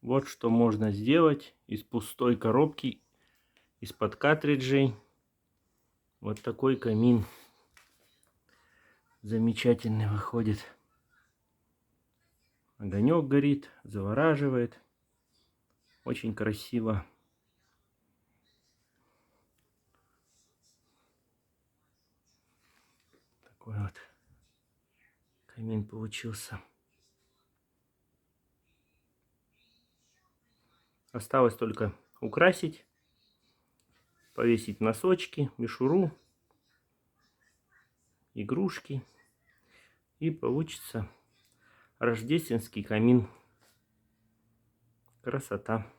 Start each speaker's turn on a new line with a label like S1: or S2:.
S1: Вот что можно сделать из пустой коробки, из-под картриджей. Вот такой камин замечательный выходит. Огонек горит, завораживает. Очень красиво. Такой вот камин получился. Осталось только украсить, повесить носочки, мишуру, игрушки. И получится рождественский камин. Красота.